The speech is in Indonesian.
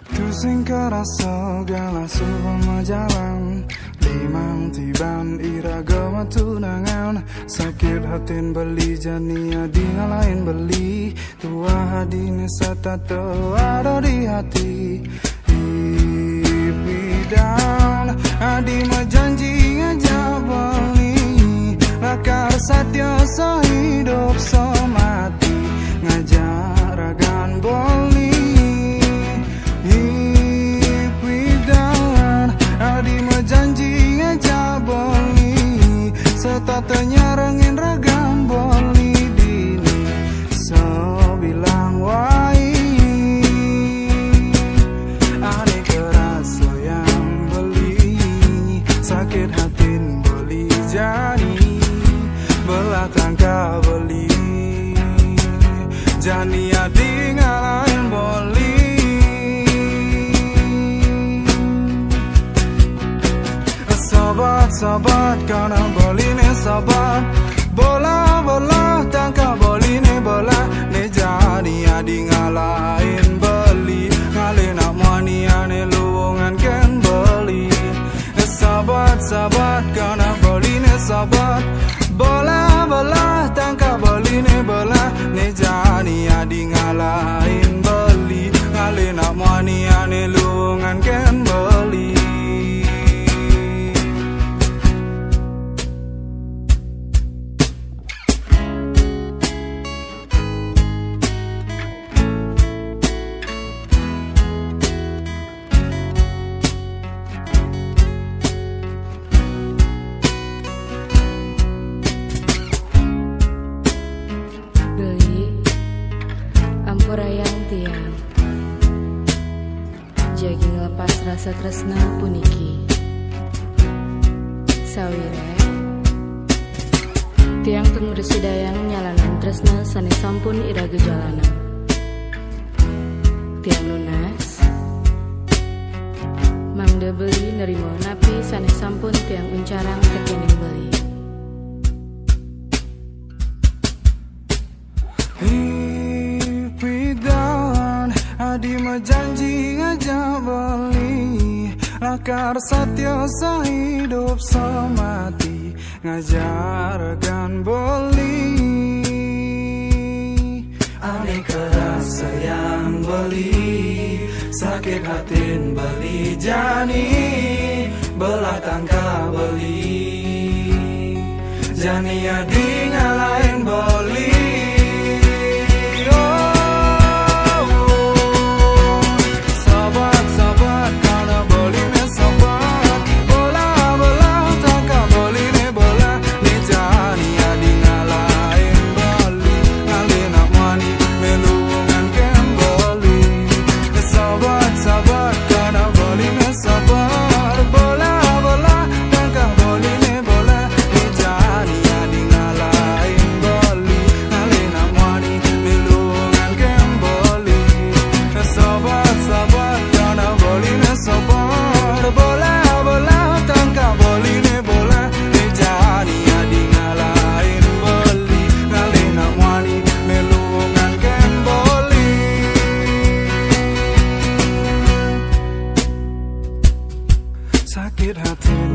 Ku sing kerasa gala supama jalan Limang tiban iraga matunangan Sakit hatin beli jani adi ngalahin beli Tua hadine satata ada di hati Hipidan adi majanji ngajak beli Lakar satya sehidup semati Ngajak ragan beli janji ngajak boli Setata nyarengin ragam boli dini Sebilang wai Ane kerasa yang beli Sakit hatin beli jani Belah tangka beli Jani adi ngalahin boli Sabat karena boli ne sabat Bola tangka boli ne bola Ne jadi adi ngalahin beli Ngale nak mani ane luungan ken beli Sabat karena boli ne sabat Bola tangka boli ne bola Ne jadi adi ngalahin beli Ngale nak mani ane luungan ken beli Ampurayang tiang Jagi ngelepas rasa tresna puniki Sawire Tiang tun bersidayang nyalanan tresna sani sampun iraga jalanan Tiang lunas Mangda beli nerimo napi sani sampun tiang uncarang tekening beli Adi majanji ngajak beli Lakar satya sehidup semati Ngajar regan beli Ane kerasa yang beli Sakit hatin beli jani Belah tangka beli Jani adi ngalahin beli Sakit hati